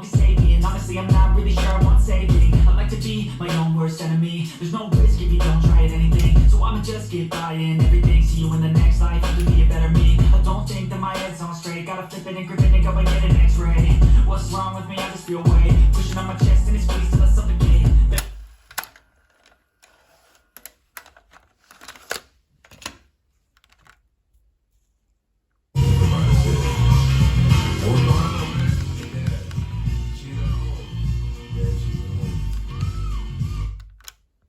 can save me. And honestly, I'm not really sure I want saving. I like to be my own worst enemy. There's no risk if you don't try at anything. So I'ma just get buying everything. See you in the next life, you can be a better me. I don't think that my head's on straight. Gotta flip it and grip it and go and get an x-ray. What's wrong with me? I just feel weight pushing on my chest and it's squeezed till I suffocate.